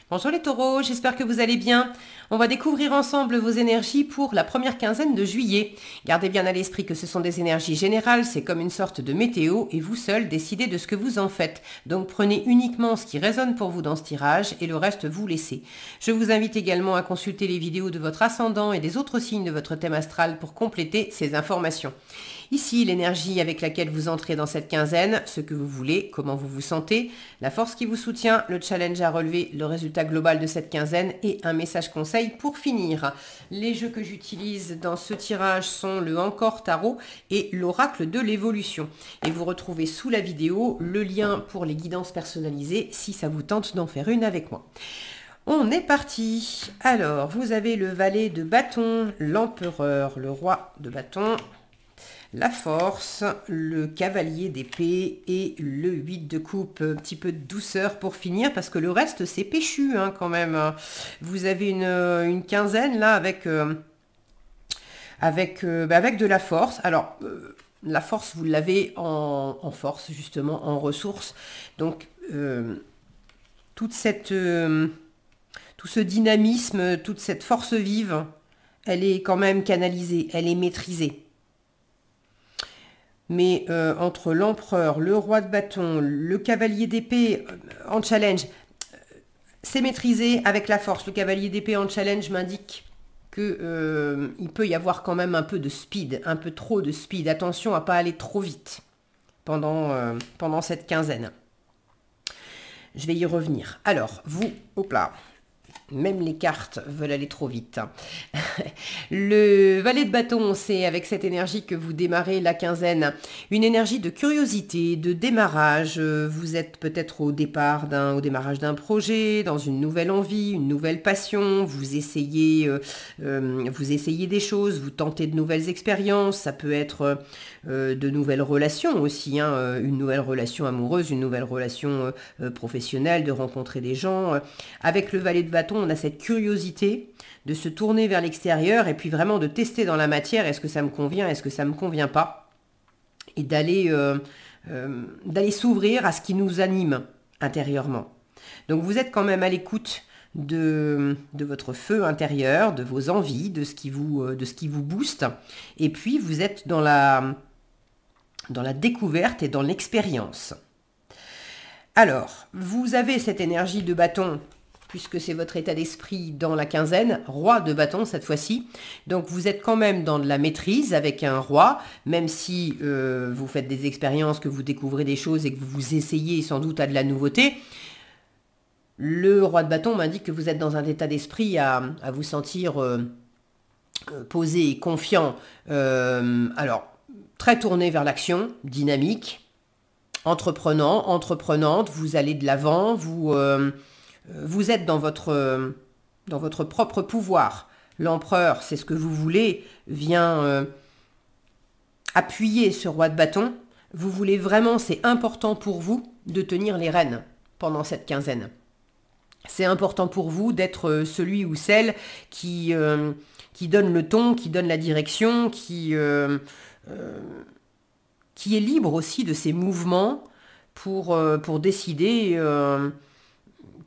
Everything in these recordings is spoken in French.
Bonjour les taureaux, j'espère que vous allez bien. On va découvrir ensemble vos énergies pour la première quinzaine de juillet. Gardez bien à l'esprit que ce sont des énergies générales, c'est comme une sorte de météo et vous seul décidez de ce que vous en faites. Donc prenez uniquement ce qui résonne pour vous dans ce tirage et le reste vous laissez. Je vous invite également à consulter les vidéos de votre ascendant et des autres signes de votre thème astral pour compléter ces informations. Ici, l'énergie avec laquelle vous entrez dans cette quinzaine, ce que vous voulez, comment vous vous sentez, la force qui vous soutient, le challenge à relever, le résultat global de cette quinzaine et un message conseil pour finir. Les jeux que j'utilise dans ce tirage sont le Encore Tarot et l'Oracle de l'évolution. Et vous retrouvez sous la vidéo le lien pour les guidances personnalisées si ça vous tente d'en faire une avec moi. On est parti. Alors, vous avez le valet de bâton, l'empereur, le roi de bâton, la force, le cavalier d'épée et le 8 de coupe. Un petit peu de douceur pour finir parce que le reste c'est péchu quand même. Vous avez une quinzaine là avec de la force. Alors la force vous l'avez en force justement, en ressources. Donc tout ce dynamisme, toute cette force vive, elle est quand même canalisée, elle est maîtrisée. Mais entre l'empereur, le roi de bâton, le cavalier d'épée en challenge, c'est maîtrisé avec la force. Le cavalier d'épée en challenge m'indique que il peut y avoir quand même un peu de speed, un peu trop de speed. Attention à ne pas aller trop vite pendant cette quinzaine. Je vais y revenir. Alors, vous, hop là. Même les cartes veulent aller trop vite. Le valet de bâton, c'est avec cette énergie que vous démarrez la quinzaine. Une énergie de curiosité, de démarrage. Vous êtes peut-être au démarrage d'un projet, dans une nouvelle envie, une nouvelle passion. Vous essayez des choses, vous tentez de nouvelles expériences. Ça peut être de nouvelles relations aussi, une nouvelle relation amoureuse, une nouvelle relation professionnelle, de rencontrer des gens. Avec le valet de bâton, on a cette curiosité de se tourner vers l'extérieur et puis vraiment de tester dans la matière, est-ce que ça me convient, est-ce que ça me convient pas, et d'aller s'ouvrir à ce qui nous anime intérieurement. Donc vous êtes quand même à l'écoute de votre feu intérieur, de vos envies, de ce qui vous booste, et puis vous êtes dans la découverte et dans l'expérience. Alors, vous avez cette énergie de bâton, puisque c'est votre état d'esprit dans la quinzaine, roi de bâton cette fois-ci. Donc vous êtes quand même dans de la maîtrise avec un roi, même si vous faites des expériences, que vous découvrez des choses et que vous essayez sans doute à de la nouveauté. Le roi de bâton m'indique que vous êtes dans un état d'esprit à vous sentir posé et confiant. Alors, très tourné vers l'action, dynamique, entreprenante, vous allez de l'avant, vous êtes dans votre propre pouvoir. L'empereur, c'est ce que vous voulez, vient appuyer ce roi de bâton. Vous voulez vraiment, c'est important pour vous de tenir les rênes pendant cette quinzaine. C'est important pour vous d'être celui ou celle qui donne le ton, qui donne la direction, qui est libre aussi de ses mouvements pour décider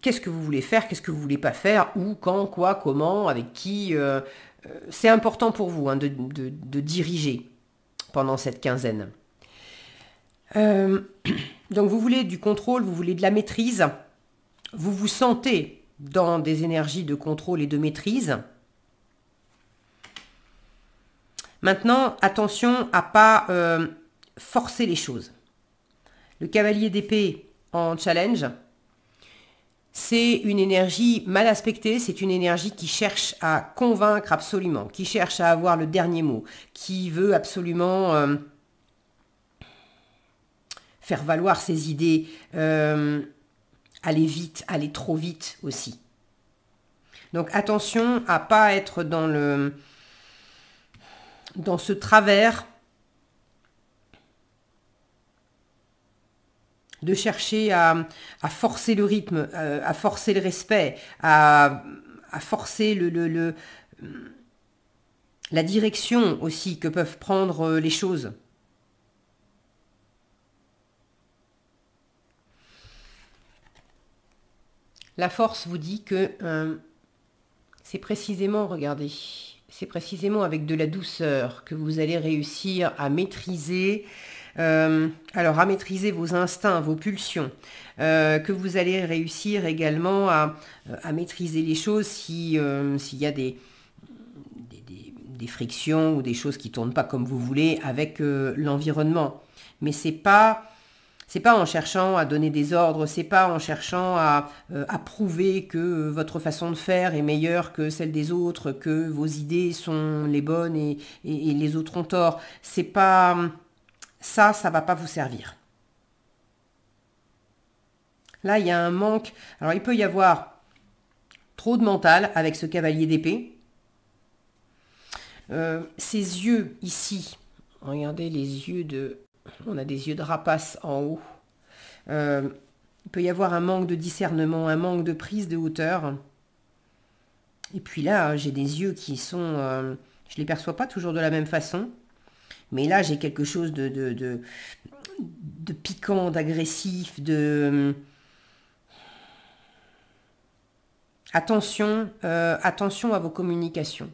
qu'est-ce que vous voulez faire, qu'est-ce que vous voulez pas faire, où, quand, quoi, comment, avec qui. C'est important pour vous de diriger pendant cette quinzaine. Donc vous voulez du contrôle, vous voulez de la maîtrise, vous vous sentez dans des énergies de contrôle et de maîtrise. Maintenant, attention à pas forcer les choses. Le cavalier d'épée en challenge, c'est une énergie mal aspectée, c'est une énergie qui cherche à convaincre absolument, qui cherche à avoir le dernier mot, qui veut absolument faire valoir ses idées, aller vite, aller trop vite aussi. Donc attention à pas être dans ce travers de chercher à forcer le rythme, à forcer le respect, à forcer la direction aussi que peuvent prendre les choses. la force vous dit que c'est précisément, regardez, c'est précisément avec de la douceur que vous allez réussir à maîtriser, à maîtriser vos instincts, vos pulsions, que vous allez réussir également à maîtriser les choses s'il y a des frictions ou des choses qui tournent pas comme vous voulez avec l'environnement. Mais c'est pas en cherchant à donner des ordres, c'est pas en cherchant à prouver que votre façon de faire est meilleure que celle des autres, que vos idées sont les bonnes et les autres ont tort. C'est pas ça va pas vous servir. Là, il y a un manque. Alors, il peut y avoir trop de mental avec ce cavalier d'épée. Ces yeux ici, regardez les yeux de... On a des yeux de rapace en haut. Il peut y avoir un manque de discernement, un manque de prise de hauteur. Et puis là, j'ai des yeux qui sont... je les perçois pas toujours de la même façon. Mais là, j'ai quelque chose de piquant, d'agressif, de... Attention à vos communications.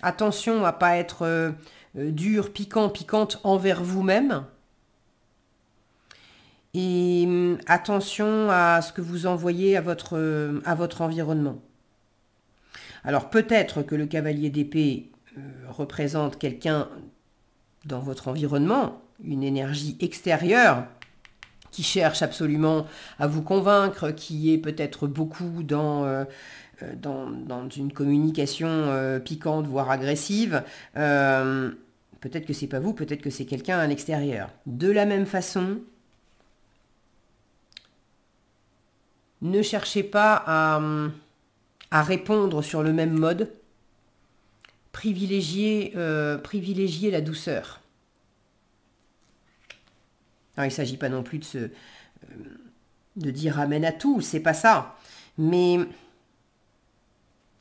Attention à ne pas être dur, piquant, piquante envers vous-même. Et attention à ce que vous envoyez à votre environnement. Alors peut-être que le cavalier d'épée représente quelqu'un dans votre environnement, une énergie extérieure qui cherche absolument à vous convaincre, qui est peut-être beaucoup dans une communication piquante, voire agressive. Peut-être que c'est pas vous, peut-être que c'est quelqu'un à l'extérieur. De la même façon, ne cherchez pas à répondre sur le même mode. Privilégiez la douceur. Alors, il ne s'agit pas non plus de dire amen à tout, c'est pas ça. Mais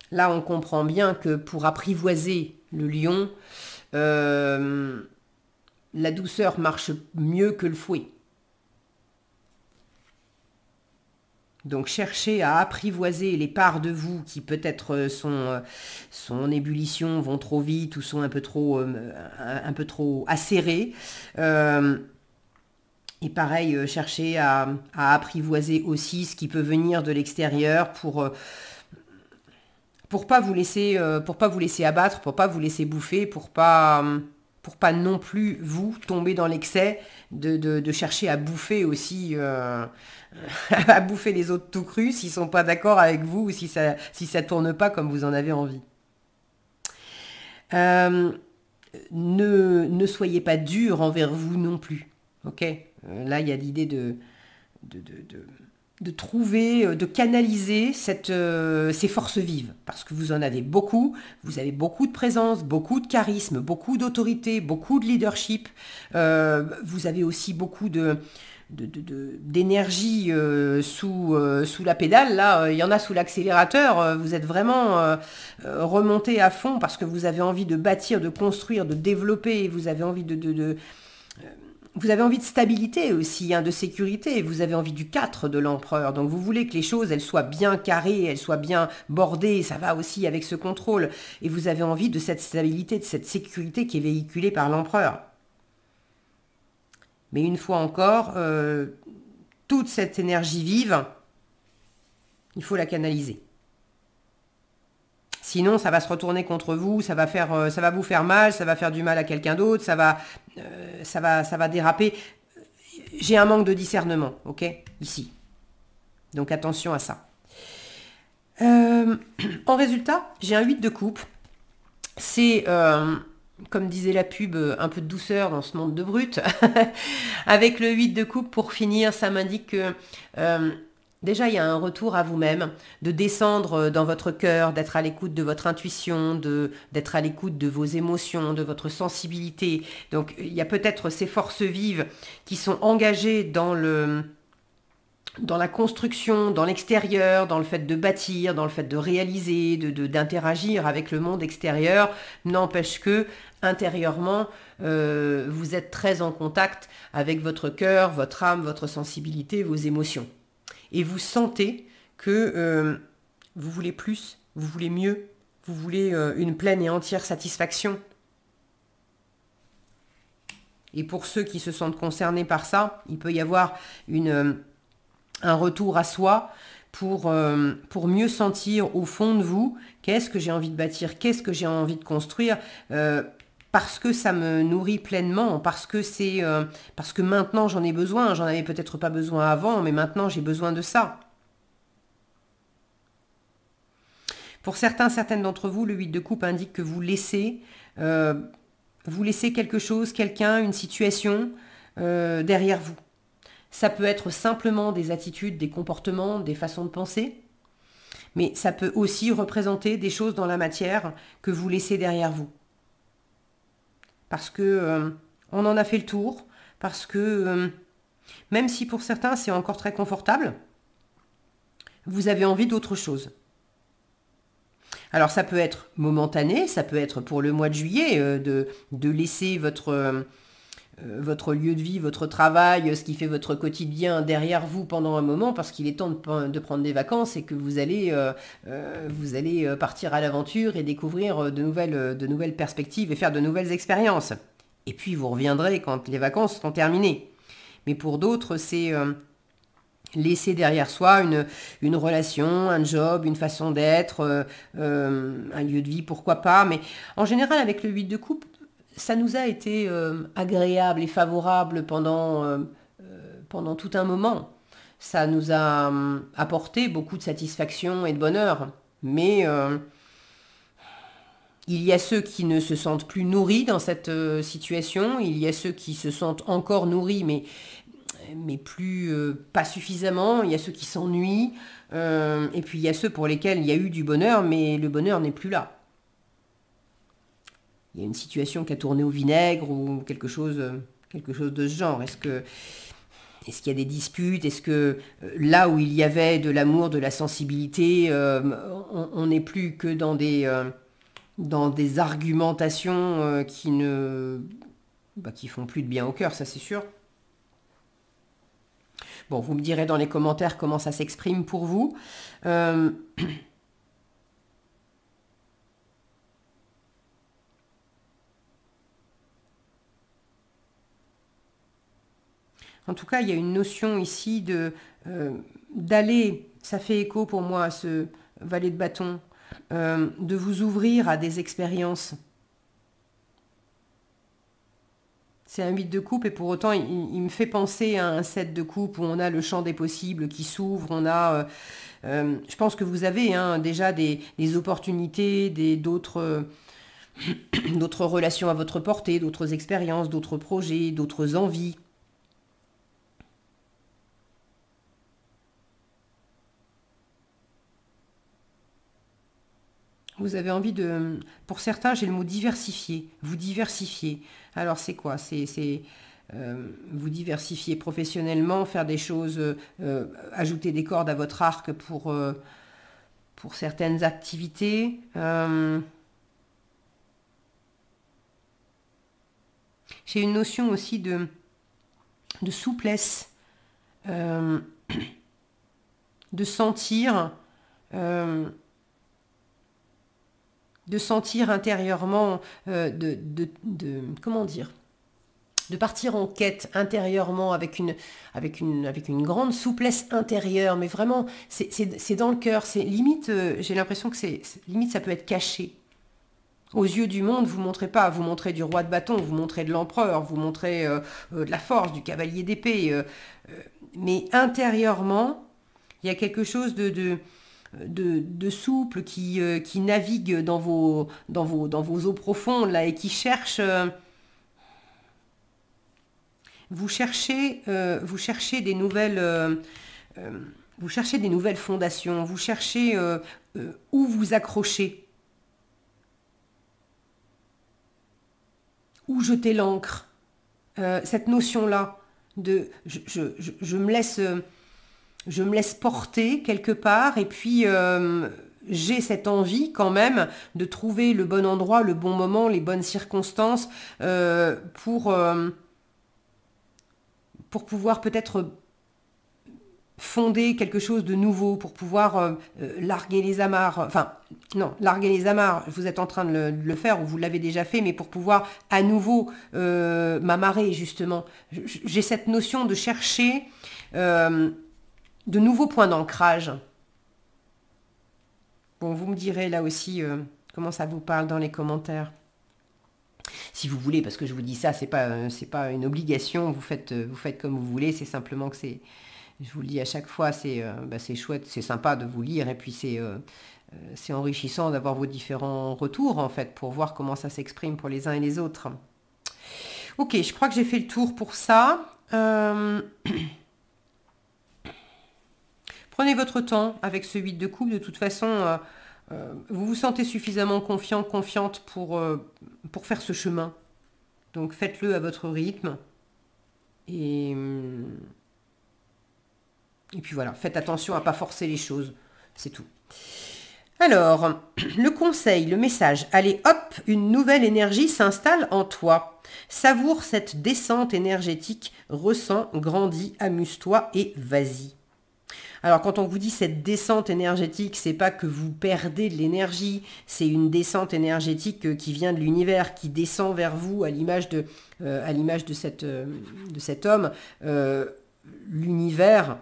là, on comprend bien que pour apprivoiser le lion, la douceur marche mieux que le fouet. Donc cherchez à apprivoiser les parts de vous qui peut-être sont en ébullition, vont trop vite ou sont un peu trop acérées. Et pareil, cherchez à apprivoiser aussi ce qui peut venir de l'extérieur pour pas vous laisser abattre, pour pas vous laisser bouffer, pour pas non plus vous tomber dans l'excès de chercher à bouffer aussi à bouffer les autres tout crus s'ils sont pas d'accord avec vous ou si ça tourne pas comme vous en avez envie. Ne soyez pas dur envers vous non plus. Ok, là il y a l'idée de trouver, de canaliser ces forces vives, parce que vous en avez beaucoup, vous avez beaucoup de présence, beaucoup de charisme, beaucoup d'autorité, beaucoup de leadership, vous avez aussi beaucoup d'énergie sous la pédale, là, il y en a sous l'accélérateur, vous êtes vraiment remonté à fond parce que vous avez envie de bâtir, de construire, de développer, vous avez envie vous avez envie de stabilité aussi, de sécurité, vous avez envie du 4 de l'empereur, donc vous voulez que les choses elles soient bien carrées, elles soient bien bordées, ça va aussi avec ce contrôle, et vous avez envie de cette stabilité, de cette sécurité qui est véhiculée par l'empereur. Mais une fois encore, toute cette énergie vive, il faut la canaliser. Sinon, ça va se retourner contre vous, ça va vous faire mal, ça va faire du mal à quelqu'un d'autre, ça va déraper. J'ai un manque de discernement, ok, ici. Donc attention à ça. En résultat, j'ai un 8 de coupe. C'est, comme disait la pub, un peu de douceur dans ce monde de brut. Avec le 8 de coupe, pour finir, ça m'indique que... déjà, il y a un retour à vous-même, de descendre dans votre cœur, d'être à l'écoute de votre intuition, d'être à l'écoute de vos émotions, de votre sensibilité. Donc, il y a peut-être ces forces vives qui sont engagées dans la construction, dans l'extérieur, dans le fait de bâtir, dans le fait de réaliser, d'interagir avec le monde extérieur. N'empêche que, intérieurement, vous êtes très en contact avec votre cœur, votre âme, votre sensibilité, vos émotions. Et vous sentez que vous voulez plus, vous voulez mieux, vous voulez une pleine et entière satisfaction. Et pour ceux qui se sentent concernés par ça, il peut y avoir un retour à soi pour mieux sentir au fond de vous qu'est-ce que j'ai envie de bâtir, qu'est-ce que j'ai envie de construire, parce que ça me nourrit pleinement, parce que maintenant j'en ai besoin, j'en avais peut-être pas besoin avant, mais maintenant j'ai besoin de ça. Pour certaines d'entre vous, le 8 de coupe indique que vous laissez quelque chose, quelqu'un, une situation derrière vous. Ça peut être simplement des attitudes, des comportements, des façons de penser, mais ça peut aussi représenter des choses dans la matière que vous laissez derrière vous. Parce que on en a fait le tour, parce que même si pour certains c'est encore très confortable, vous avez envie d'autre chose. Alors ça peut être momentané, ça peut être pour le mois de juillet, de laisser votre lieu de vie, votre travail, ce qui fait votre quotidien derrière vous pendant un moment, parce qu'il est temps de prendre des vacances et que vous allez partir à l'aventure et découvrir de nouvelles perspectives et faire de nouvelles expériences. Et puis vous reviendrez quand les vacances seront terminées. Mais pour d'autres, c'est laisser derrière soi une relation, un job, une façon d'être, un lieu de vie, pourquoi pas. Mais en général, avec le 8 de coupe, ça nous a été agréable et favorable pendant tout un moment. Ça nous a apporté beaucoup de satisfaction et de bonheur. Mais il y a ceux qui ne se sentent plus nourris dans cette situation. Il y a ceux qui se sentent encore nourris, mais plus pas suffisamment. Il y a ceux qui s'ennuient. Et puis il y a ceux pour lesquels il y a eu du bonheur, mais le bonheur n'est plus là. Il y a une situation qui a tourné au vinaigre ou quelque chose de ce genre. Est-ce qu'il y a des disputes? Est-ce que là où il y avait de l'amour, de la sensibilité, on n'est plus que dans des argumentations qui font plus de bien au cœur, ça c'est sûr. Bon, vous me direz dans les commentaires comment ça s'exprime pour vous. En tout cas, il y a une notion ici d'aller, ça fait écho pour moi à ce valet de bâton, de vous ouvrir à des expériences. C'est un 8 de coupe et pour autant, il me fait penser à un 7 de coupe où on a le champ des possibles qui s'ouvre, je pense que vous avez déjà des opportunités, d'autres relations à votre portée, d'autres expériences, d'autres projets, d'autres envies. Vous avez envie de... Pour certains, j'ai le mot diversifier. Vous diversifier. Alors, c'est quoi? C'est vous diversifier professionnellement, faire des choses, ajouter des cordes à votre arc pour certaines activités. J'ai une notion aussi de souplesse, de sentir... de sentir intérieurement, comment dire, de partir en quête intérieurement avec une grande souplesse intérieure, mais vraiment, c'est dans le cœur, c'est limite, j'ai l'impression que limite ça peut être caché. Aux yeux du monde, vous montrez pas, vous montrez du roi de bâton, vous montrez de l'empereur, vous montrez de la force, du cavalier d'épée, mais intérieurement, il y a quelque chose de souple qui navigue dans vos eaux profondes là et qui cherche. Vous cherchez des nouvelles. Vous cherchez des nouvelles fondations. Vous cherchez où vous accrocher, où jeter l'ancre. Cette notion-là de je me laisse. Je me laisse porter quelque part et puis j'ai cette envie quand même de trouver le bon endroit, le bon moment, les bonnes circonstances pour pouvoir peut-être fonder quelque chose de nouveau, pour pouvoir larguer les amarres, enfin, non, larguer les amarres, vous êtes en train de le faire, ou vous l'avez déjà fait, mais pour pouvoir à nouveau m'amarrer, justement. J'ai cette notion de chercher de nouveaux points d'ancrage. Bon, vous me direz là aussi comment ça vous parle dans les commentaires. Si vous voulez, parce que je vous dis ça, c'est pas une obligation, vous faites comme vous voulez, c'est simplement que c'est... Je vous le dis à chaque fois, c'est chouette, c'est sympa de vous lire et puis c'est enrichissant d'avoir vos différents retours en fait pour voir comment ça s'exprime pour les uns et les autres. Ok, je crois que j'ai fait le tour pour ça. Prenez votre temps avec ce 8 de coupe. De toute façon, vous vous sentez suffisamment confiant, confiante pour faire ce chemin. Donc faites-le à votre rythme. Et puis voilà, faites attention à ne pas forcer les choses, c'est tout. Alors, le conseil, le message, allez hop, une nouvelle énergie s'installe en toi. Savoure cette descente énergétique, ressens, grandis, amuse-toi et vas-y. Alors quand on vous dit cette descente énergétique, c'est pas que vous perdez de l'énergie, c'est une descente énergétique qui vient de l'univers, qui descend vers vous à l'image de cet homme. L'univers...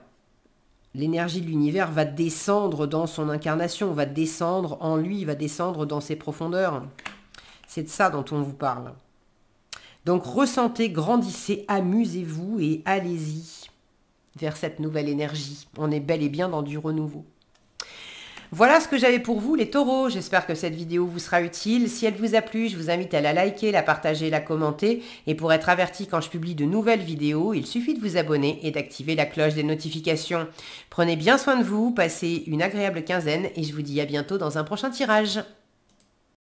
L'énergie de l'univers va descendre dans son incarnation, va descendre en lui, va descendre dans ses profondeurs. C'est de ça dont on vous parle. Donc ressentez, grandissez, amusez-vous et allez-y vers cette nouvelle énergie. On est bel et bien dans du renouveau. Voilà ce que j'avais pour vous les taureaux. J'espère que cette vidéo vous sera utile. Si elle vous a plu, je vous invite à la liker, la partager, la commenter. Et pour être averti quand je publie de nouvelles vidéos, il suffit de vous abonner et d'activer la cloche des notifications. Prenez bien soin de vous, passez une agréable quinzaine et je vous dis à bientôt dans un prochain tirage.